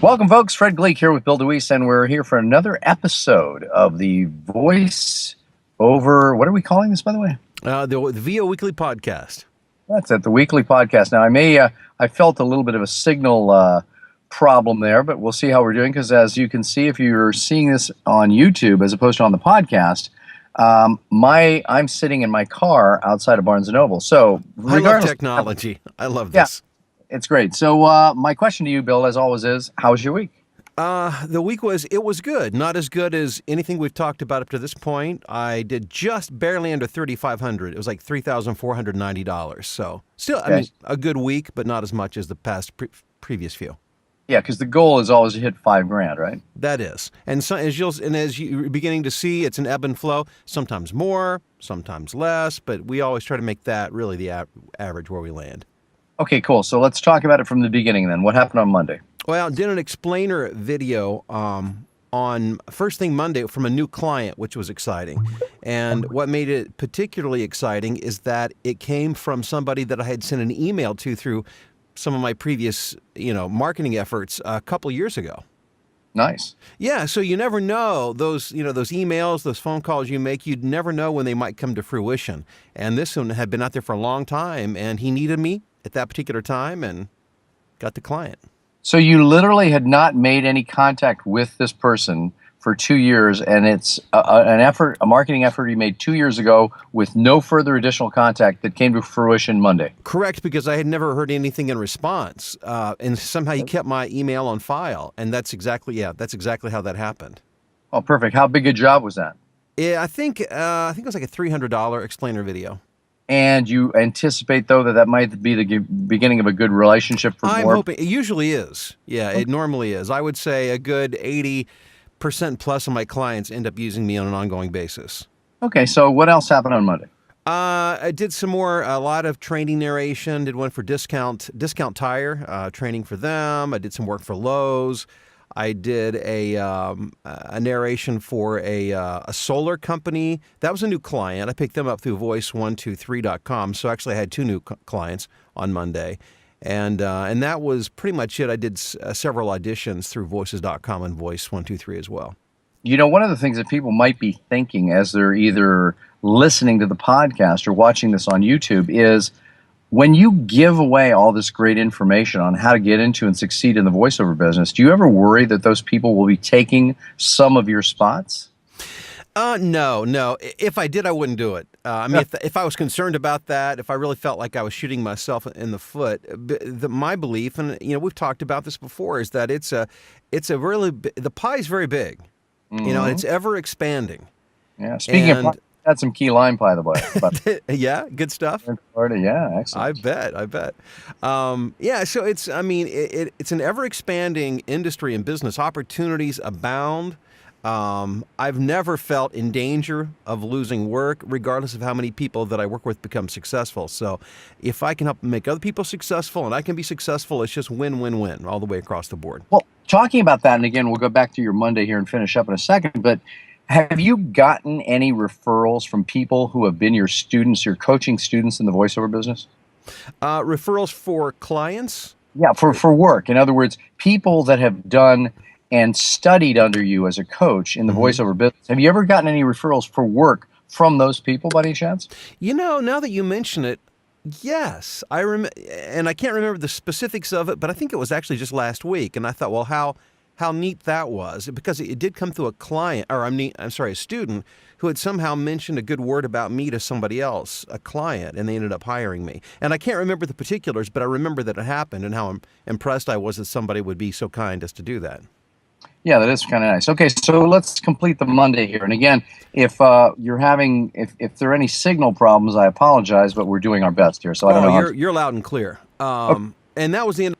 Welcome, folks. Fred Gleek here with Bill DeWeese, and we're here for another episode of the Voice Over. What are we calling this, by the way? The VO Weekly Podcast. That's it, the weekly podcast. Now, I felt a little bit of a signal problem there, but we'll see how we're doing. Because as you can see, if you're seeing this on YouTube as opposed to on the podcast, I'm sitting in my car outside of Barnes and Noble. So, I love technology. I love this. It's great. So my question to you, Bill, as always, is how was your week? The week was good. Not as good as anything we've talked about up to this point. I did just barely under $3,500. It was like $3,490. So still, okay. I mean, a good week, but not as much as the past previous few. Yeah, because the goal is always to hit $5,000, right? That is, and so as you're beginning to see, it's an ebb and flow. Sometimes more, sometimes less, but we always try to make that really the average where we land. Okay, cool. So let's talk about it from the beginning then. What happened on Monday? Well, I did an explainer video on first thing Monday from a new client, which was exciting. And what made it particularly exciting is that it came from somebody that I had sent an email to through some of my previous, marketing efforts a couple years ago. Nice. Yeah, so you never know those emails, those phone calls you make, you'd never know when they might come to fruition. And this one had been out there for a long time, and he needed me at that particular time and got the client. So you literally had not made any contact with this person for 2 years, and it's a marketing effort you made 2 years ago with no further additional contact that came to fruition Monday. Correct, because I had never heard anything in response, and somehow he kept my email on file, and that's exactly how that happened. Oh, perfect. How big a job was that? Yeah, I think it was like a $300 explainer video. And you anticipate, though, that might be the beginning of a good relationship for more? I'm hoping. It usually is. Yeah, it normally is. I would say a good 80% plus of my clients end up using me on an ongoing basis. Okay, so what else happened on Monday? I did a lot of training narration, did one for Discount Tire, training for them. I did some work for Lowe's. I did a narration for a solar company. That was a new client. I picked them up through voice123.com. So actually I had two new clients on Monday. And that was pretty much it. I did several auditions through voices.com and voice123 as well. One of the things that people might be thinking as they're either listening to the podcast or watching this on YouTube is, when you give away all this great information on how to get into and succeed in the voiceover business, do you ever worry that those people will be taking some of your spots? No. If I did, I wouldn't do it. If I was concerned about that, if I really felt like I was shooting myself in the foot, my belief, and we've talked about this before, is that the pie is very big. Mm-hmm. It's ever expanding. Yeah. Speaking of pie, had some key lime pie, the way. Yeah, good stuff. In Florida, yeah, excellent. I bet. So it's an ever expanding industry and business. Opportunities abound. I've never felt in danger of losing work, regardless of how many people that I work with become successful. So if I can help make other people successful and I can be successful, it's just win all the way across the board. Well, talking about that, and again, we'll go back to your Monday here and finish up in a second, but have you gotten any referrals from people who have been your students, your coaching students in the voiceover business? Referrals for clients? Yeah, for work. In other words, people that have done and studied under you as a coach in the voiceover business. Have you ever gotten any referrals for work from those people by any chance? Now that you mention it, yes. And I can't remember the specifics of it, but I think it was actually just last week. And I thought, well, how neat that was, because it did come through a student who had somehow mentioned a good word about me to somebody else, a client, and they ended up hiring me. And I can't remember the particulars, but I remember that it happened and how impressed I was that somebody would be so kind as to do that. Yeah, that is kind of nice. Okay, so let's complete the Monday here. And again, if there are any signal problems, I apologize, but we're doing our best here. So I don't know. You're loud and clear. And that was the end.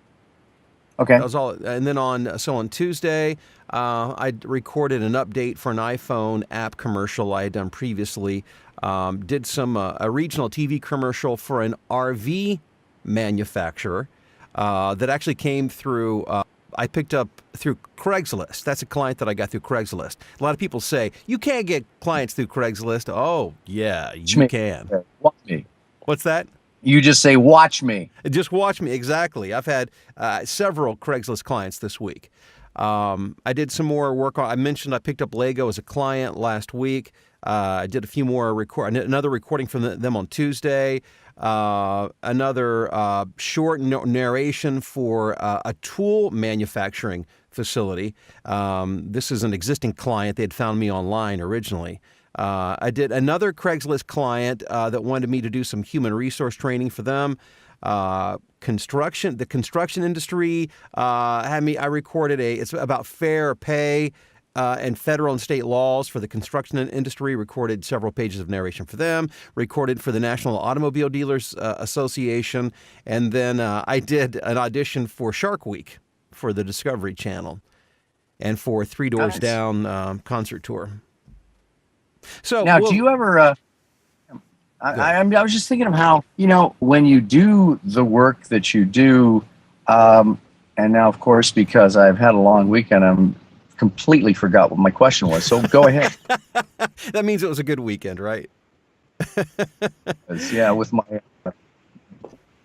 Okay. That was all. And then on Tuesday, I recorded an update for an iPhone app commercial I had done previously. Did a regional TV commercial for an RV manufacturer that actually came through. I picked up through Craigslist. That's a client that I got through Craigslist. A lot of people say, you can't get clients through Craigslist. Oh, yeah, you can. Watch me. What's that? You just say, watch me. Just watch me, exactly. I've had several Craigslist clients this week. I did some more work on. I mentioned I picked up Lego as a client last week. I did a few more another recording from them on Tuesday. Another short narration for a tool manufacturing facility. This is an existing client. They had found me online originally. I did another Craigslist client that wanted me to do some human resource training for them. The construction industry had me. I recorded it's about fair pay and federal and state laws for the construction industry. Recorded several pages of narration for them. Recorded for the National Automobile Dealers Association, and then I did an audition for Shark Week for the Discovery Channel, and for Three Doors Down concert tour. So now, do you ever? I was just thinking of how, when you do the work that you do, and now, of course, because I've had a long weekend, I'm completely forgot what my question was. So go ahead. That means it was a good weekend, right? Yeah, with my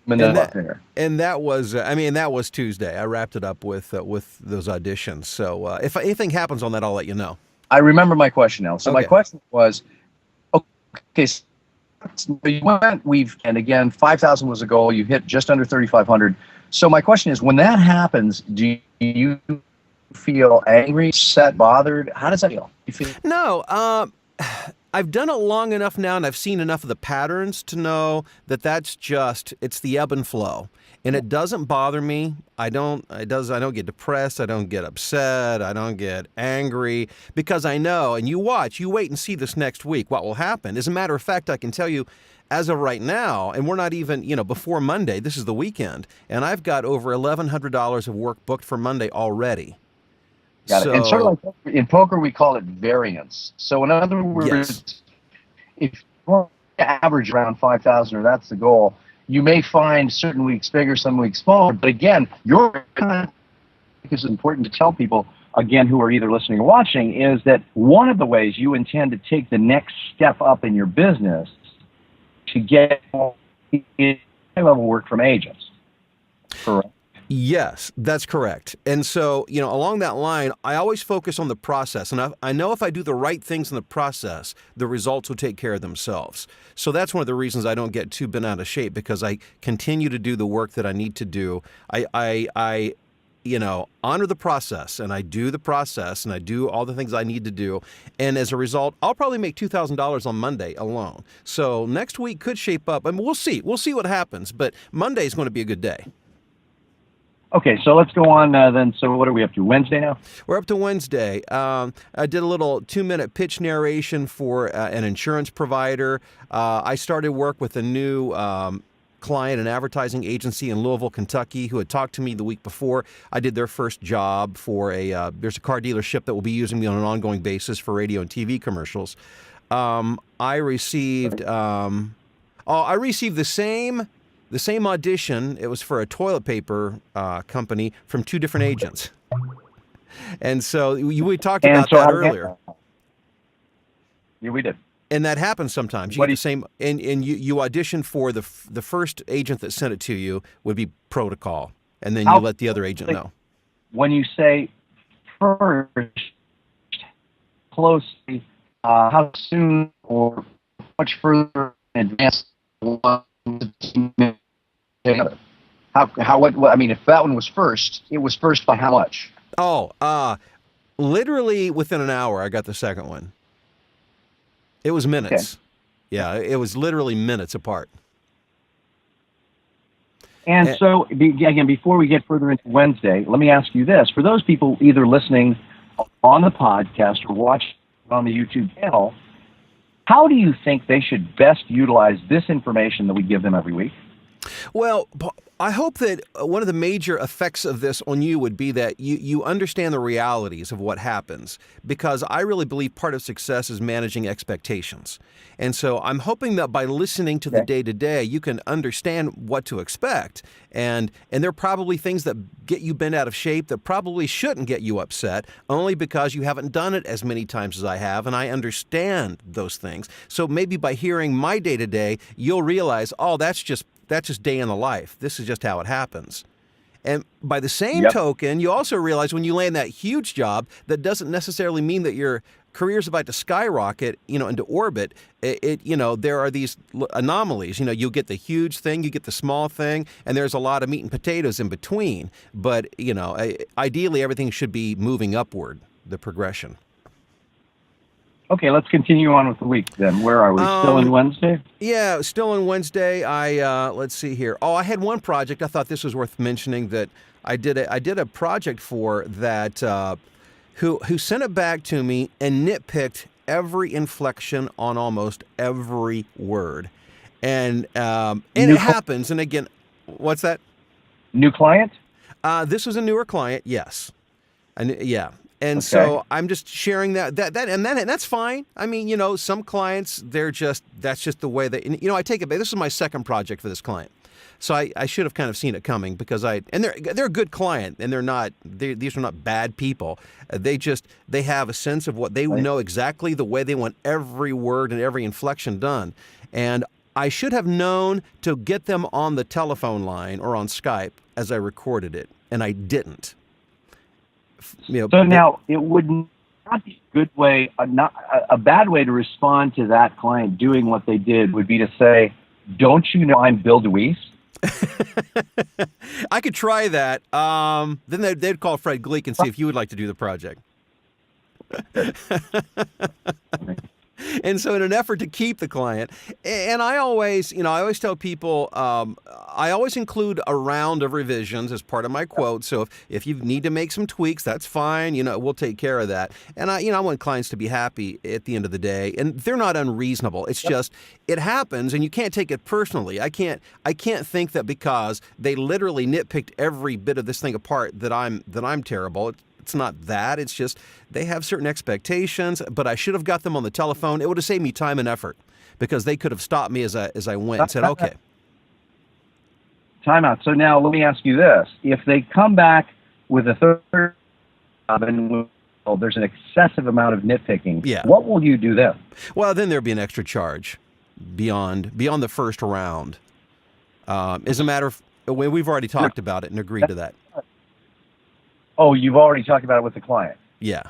and that was, that was Tuesday. I wrapped it up with those auditions. So if anything happens on that, I'll let you know. I remember my question now. So okay. My question was, okay, so and again, 5,000 was a goal. You hit just under 3,500. So my question is, when that happens, do you feel angry, upset, bothered? How does that feel? No, I've done it long enough now, and I've seen enough of the patterns to know that it's the ebb and flow, and it doesn't bother me. I don't get depressed. I don't get upset. I don't get angry, because I know, and you wait and see this next week, what will happen. As a matter of fact, I can tell you, as of right now, and we're not even, before Monday, this is the weekend, and I've got over $1,100 of work booked for Monday already. Got it. And sort of like in poker, we call it variance. So in other words, yes. If you want to average around 5,000, or that's the goal, you may find certain weeks bigger, some weeks smaller. But again, it's important to tell people, again, who are either listening or watching, is that one of the ways you intend to take the next step up in your business to get high-level work from agents. Correct. Yes, that's correct. And so, along that line, I always focus on the process. And I know if I do the right things in the process, the results will take care of themselves. So that's one of the reasons I don't get too bent out of shape, because I continue to do the work that I need to do. I honor the process, and I do the process, and I do all the things I need to do. And as a result, I'll probably make $2,000 on Monday alone. So next week could shape up. I mean, we'll see. We'll see what happens. But Monday is going to be a good day. Okay, so let's go on then. So what are we up to, Wednesday now? We're up to Wednesday. I did a little 2-minute pitch narration for an insurance provider. I started work with a new client, an advertising agency in Louisville, Kentucky, who had talked to me the week before. I did their first job for there's a car dealership that will be using me on an ongoing basis for radio and TV commercials. I received the same audition. It was for a toilet paper company from 2 different agents. And so we talked about that earlier. Yeah, we did. And that happens sometimes. You get the same, and you audition for the first agent that sent it to you would be protocol, and then you let the other agent know. When you say first, closely, how soon or much further in advance? What, I mean, if that one was first, it was first by how much? Literally within an hour, I got the second one. It was minutes. Okay. Yeah, it was literally minutes apart. And so, again, before we get further into Wednesday, let me ask you this. For those people either listening on the podcast or watching on the YouTube channel, how do you think they should best utilize this information that we give them every week? Well, I hope that one of the major effects of this on you would be that you understand the realities of what happens, because I really believe part of success is managing expectations. And so I'm hoping that by listening to the day-to-day, you can understand what to expect. And there are probably things that get you bent out of shape that probably shouldn't get you upset, only because you haven't done it as many times as I have, and I understand those things. So maybe by hearing my day-to-day, you'll realize, oh, that's just day in the life. This is just how it happens. And by the same Yep. token, you also realize when you land that huge job, that doesn't necessarily mean that your career's about to skyrocket, into orbit. There are these anomalies. You get the huge thing, you get the small thing, and there's a lot of meat and potatoes in between. But, ideally, everything should be moving upward, the progression. Okay, let's continue on with the week then. Where are we? Still in Wednesday? Yeah, still on Wednesday. Let's see here. Oh, I had one project. I thought this was worth mentioning that I did a project for that. Who sent it back to me and nitpicked every inflection on almost every word, and it happens. And again, what's that? New client? This was a newer client, yes, and yeah. And Okay. So I'm just sharing that and that's fine. I mean, some clients, that's just the way they, I take it back. This is my second project for this client. So I should have kind of seen it coming because they're a good client and these are not bad people. They have a sense of what they know exactly the way they want every word and every inflection done. And I should have known to get them on the telephone line or on Skype as I recorded it, and I didn't. So now it would not be a good way, a bad way to respond to that client doing what they did would be to say, "Don't you know I'm Bill DeWeese?" I could try that. Then they'd call Fred Gleek and see if you would like to do the project. And so in an effort to keep the client, and I always tell people, I always include a round of revisions as part of my quote. So if you need to make some tweaks, that's fine. We'll take care of that. And I want clients to be happy at the end of the day, and they're not unreasonable. It's just, it happens and you can't take it personally. I can't think that because they literally nitpicked every bit of this thing apart that I'm terrible. It's not that. It's just they have certain expectations, but I should have got them on the telephone. It would have saved me time and effort because they could have stopped me as I went and said, okay. Time out. So now let me ask you this. If they come back with a third job and there's an excessive amount of nitpicking, what will you do then? Well, then there'd be an extra charge beyond the first round. As a matter of, we've already talked about it and agreed to that. Oh, you've already talked about it with the client. Yeah.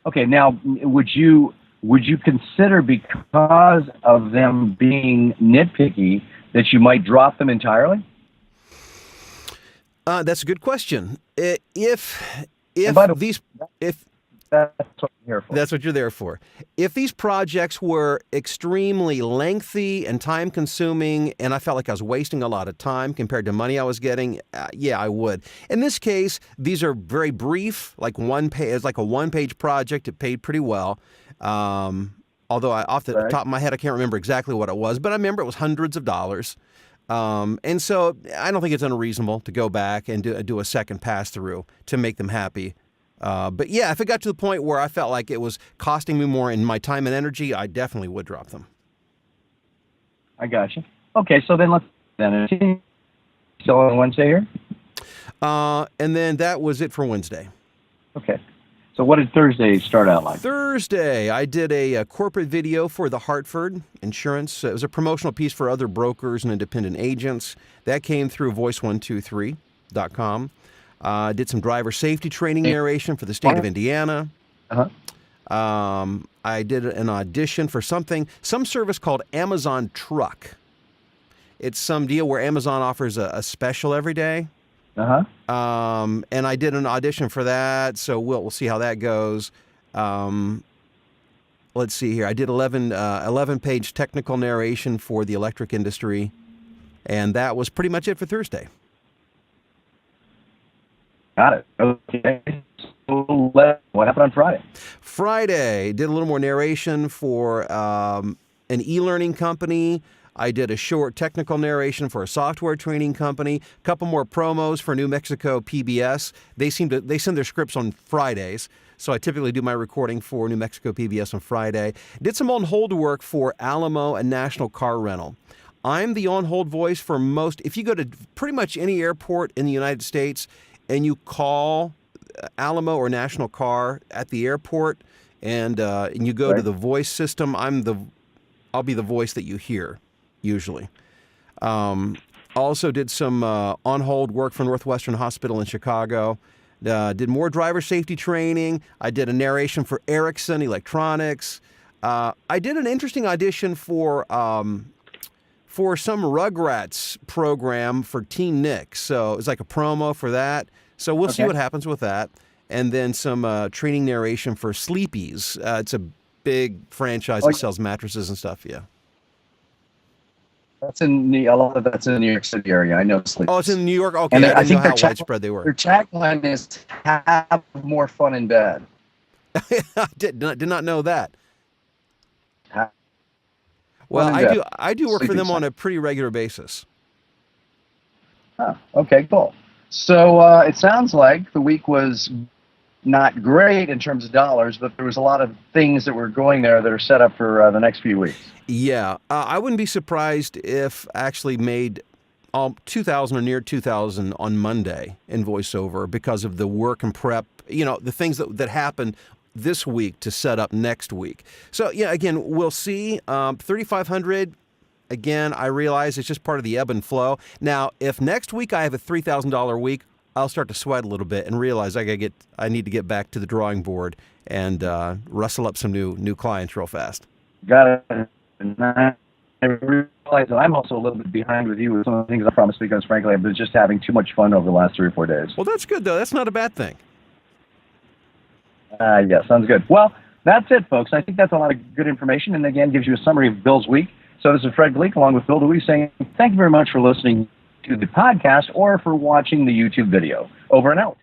Okay. Now, would you consider, because of them being nitpicky, that you might drop them entirely? That's a good question. That's what I'm here for. That's what you're there for. If these projects were extremely lengthy and time-consuming, and I felt like I was wasting a lot of time compared to money I was getting, yeah, I would. In this case, these are very brief, like it's like a one-page project. It paid pretty well. Although off the top of my head, I can't remember exactly what it was, but I remember it was hundreds of dollars. And so I don't think it's unreasonable to go back and do a second pass-through to make them happy. But yeah, if it got to the point where I felt like it was costing me more in my time and energy, I definitely would drop them. I got you. Okay, so then still on Wednesday here? And then that was it for Wednesday. Okay. So what did Thursday start out like? Thursday, I did a corporate video for the Hartford Insurance. It was a promotional piece for other brokers and independent agents. That came through voice123.com. Did some driver safety training narration for the state of Indiana. I did an audition for some service called Amazon Truck. It's some deal where Amazon offers a special every day. And I did an audition for that, so we'll see how that goes. Let's see here. I did 11-page technical narration for the electric industry, and that was pretty much it for Thursday. Got it. Okay. So what happened on Friday? Friday, did a little more narration for an e-learning company. I did a short technical narration for a software training company. A couple more promos for New Mexico PBS. They send their scripts on Fridays, so I typically do my recording for New Mexico PBS on Friday. Did some on-hold work for Alamo and National Car Rental. I'm the on-hold voice for most. If you go to pretty much any airport in the United States and you call Alamo or National Car at the airport, and you go to the voice system, I'll be the voice that you hear usually. Also did some on-hold work for Northwestern Hospital in Chicago. Did more driver safety training. I did a narration for Ericsson Electronics. I did an interesting audition for some Rugrats program for Teen Nick. So it's like a promo for that. So we'll see what happens with that. And then some training narration for Sleepy's. It's a big franchise that sells mattresses and stuff. Yeah. That's a lot of that's in the New York City area. I know Sleepy's. Oh, it's in New York? Okay, And I didn't know how widespread they were. Their tagline is "Have more fun in bed." I did not know that. Have Well, fun in bed. I do work for them Sleepy's. on a pretty regular basis. Huh, okay, cool. So it sounds like the week was not great in terms of dollars, but there was a lot of things that were going there that are set up for the next few weeks. Yeah, I wouldn't be surprised if actually made 2,000 or near 2,000 on Monday in voiceover because of the work and prep, the things that happen this week to set up next week. So yeah, again, we'll see. 3,500. Again, I realize it's just part of the ebb and flow. Now, if next week I have a $3,000 week, I'll start to sweat a little bit and realize I need to get back to the drawing board and rustle up some new clients real fast. Got it. And I realize that I'm also a little bit behind with you with some of the things I promised because, frankly, I've been just having too much fun over the last 3 or 4 days. Well, that's good, though. That's not a bad thing. Yeah, sounds good. Well, that's it, folks. I think that's a lot of good information, and again, gives you a summary of Bill's week. So this is Fred Gleek, along with Bill Dewey, saying thank you very much for listening to the podcast or for watching the YouTube video. Over and out.